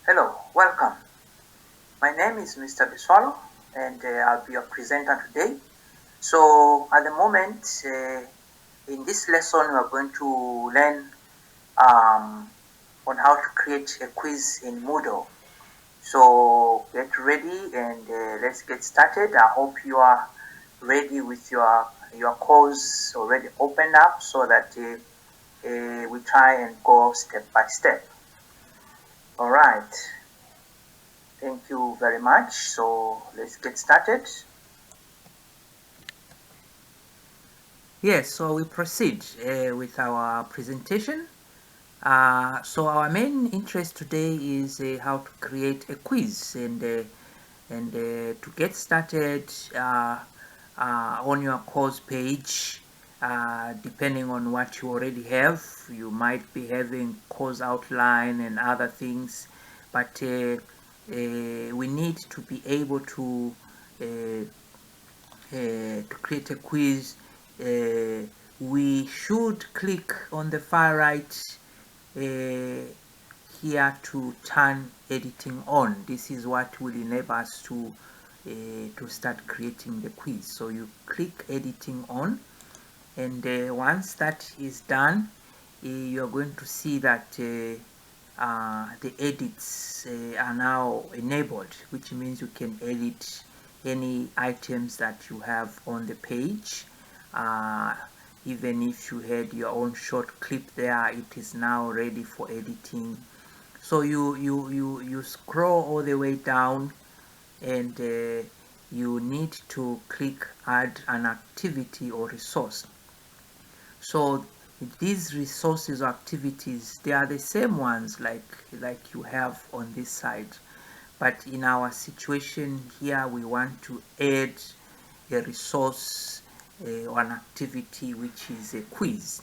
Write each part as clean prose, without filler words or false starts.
Hello, welcome. My name is Mr. Biswalo and I'll be your presenter today. So at the moment, in this lesson, we are going to learn on how to create a quiz in Moodle. So get ready and let's get started. I hope you are ready with your course already opened up so that we try and go step by step. All right. Thank you very much. So let's get started. Yes, so we proceed with our presentation. So our main interest today is how to create a quiz and to get started on your course page. Depending on what you already have, you might be having course outline and other things, but we need to be able to create a quiz. We should click on the far right here to turn editing on. This is what will enable us to start creating the quiz. So you click editing on, and once that is done, you are going to see that the edits are now enabled, which means you can edit any items that you have on the page. Even if you had your own short clip there, it is now ready for editing. So you scroll all the way down, and you need to click add an activity or resource. So these resources or activities, they are the same ones like you have on this side, but in our situation here we want to add a resource or an activity, which is a quiz.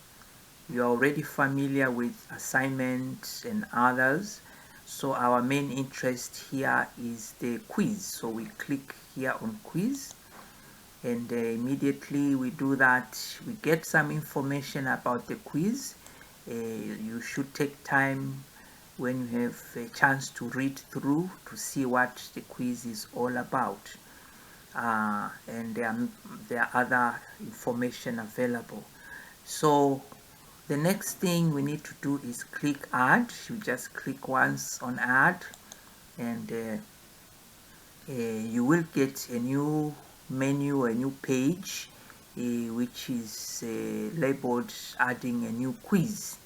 You're already familiar with assignments and others, so our main interest here is the quiz. So we click here on quiz, and immediately we do that, we get some information about the quiz. You should take time when you have a chance to read through to see what the quiz is all about. And there are other information available. So the next thing we need to do is click add. You just click once on add, and you will get a new menu, a new page, which is labeled adding a new quiz.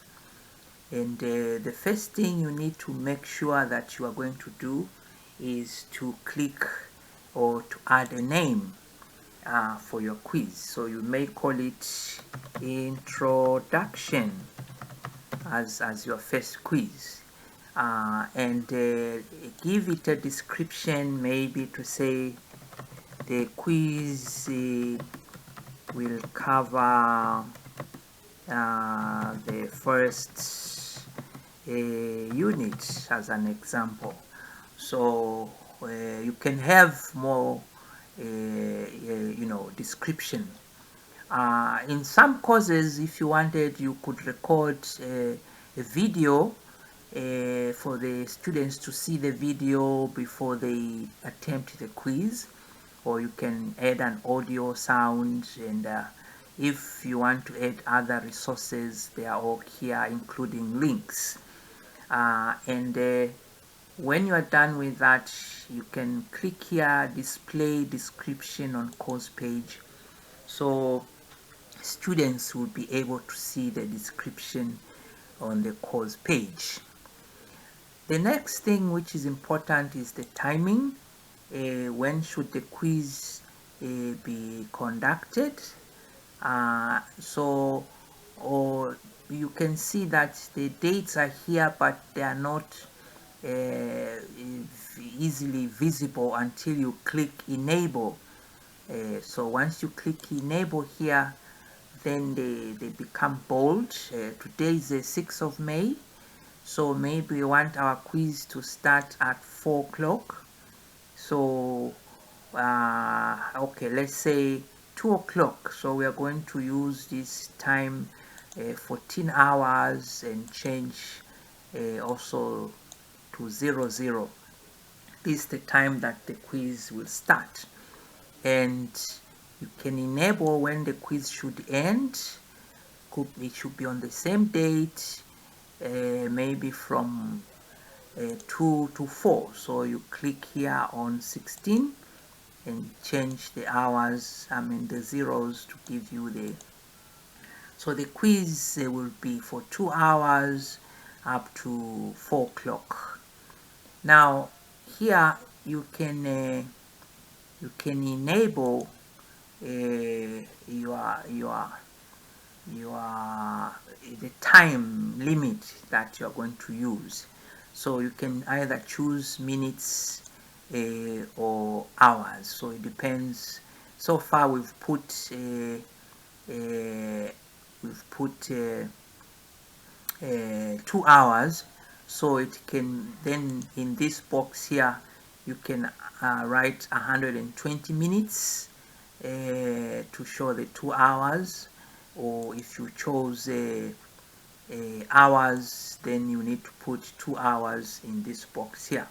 And the first thing you need to make sure that you are going to do is to click or to add a name for your quiz. So you may call it introduction as your first quiz, and give it a description, maybe to say the quiz will cover the first unit, as an example. So you can have more description. In some courses, if you wanted, you could record a video for the students to see the video before they attempt the quiz, or you can add an audio, sound, and if you want to add other resources, they are all here, including links. And when you are done with that, you can click here, display description on course page, so students will be able to see the description on the course page. The next thing which is important is the timing. When should the quiz be conducted? So you can see that the dates are here, but they are not easily visible until you click enable. So once you click enable here, then they become bold. Today is the 6th of May, so maybe we want our quiz to start at 4 o'clock. So okay, let's say 2 o'clock. So we are going to use this time 14 hours and change also to 00. This is the time that the quiz will start, and you can enable when the quiz should end. It should be on the same date, maybe from 2 to 4. So you click here on 16 and change the hours, the zeros, to give you the. So the quiz will be for 2 hours up to 4 o'clock. Now here you can enable the time limit that you are going to use. So you can either choose minutes or hours. So it depends. So far we've put 2 hours. So it can then, in this box here, you can write 120 minutes to show the 2 hours, or if you chose hours, then you need to put 2 hours in this box here.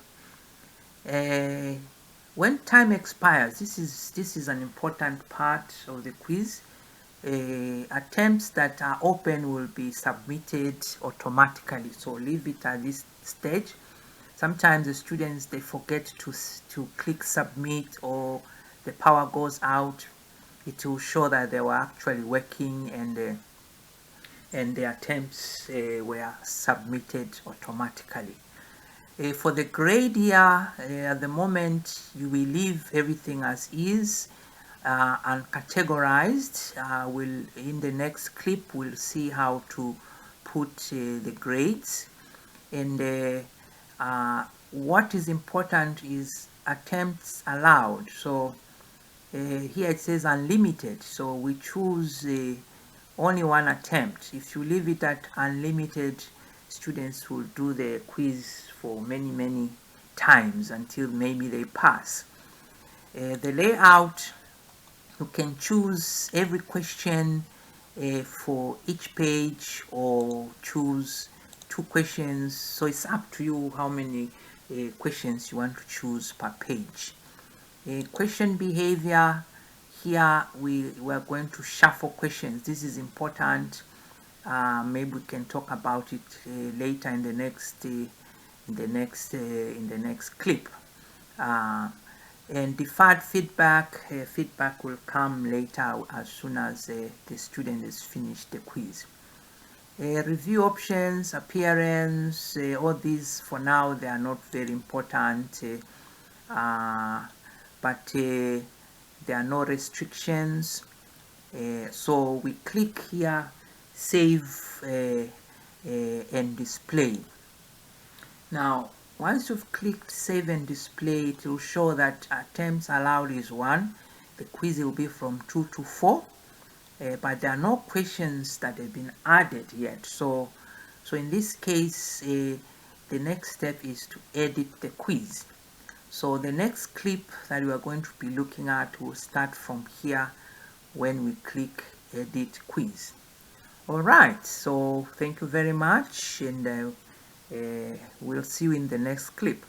When time expires, this is an important part of the quiz. Attempts that are open will be submitted automatically, so leave it at this stage. Sometimes the students, they forget to click submit, or the power goes out. It will show that they were actually working, and the attempts were submitted automatically. For the grade here, at the moment you will leave everything as is, and categorized. In the next clip we'll see how to put the grades, and what is important is attempts allowed. So here it says unlimited, so we choose only one attempt. If you leave it at unlimited, students will do the quiz for many times until maybe they pass. The layout, you can choose every question for each page, or choose 2 questions. So it's up to you how many questions you want to choose per page. Question behavior, here we are going to shuffle questions. This is important. Maybe we can talk about it later in the next clip. And deferred feedback, feedback will come later as soon as the student has finished the quiz. Review options, appearance, all these for now they are not very important, but there are no restrictions. So we click here, save and display. Now once you've clicked save and display, it will show that attempts allowed is 1. The quiz will be from 2 to 4, but there are no questions that have been added yet. So in this case, the next step is to edit the quiz. So the next clip that we are going to be looking at will start from here when we click edit quiz. Alright, so thank you very much, and we'll see you in the next clip.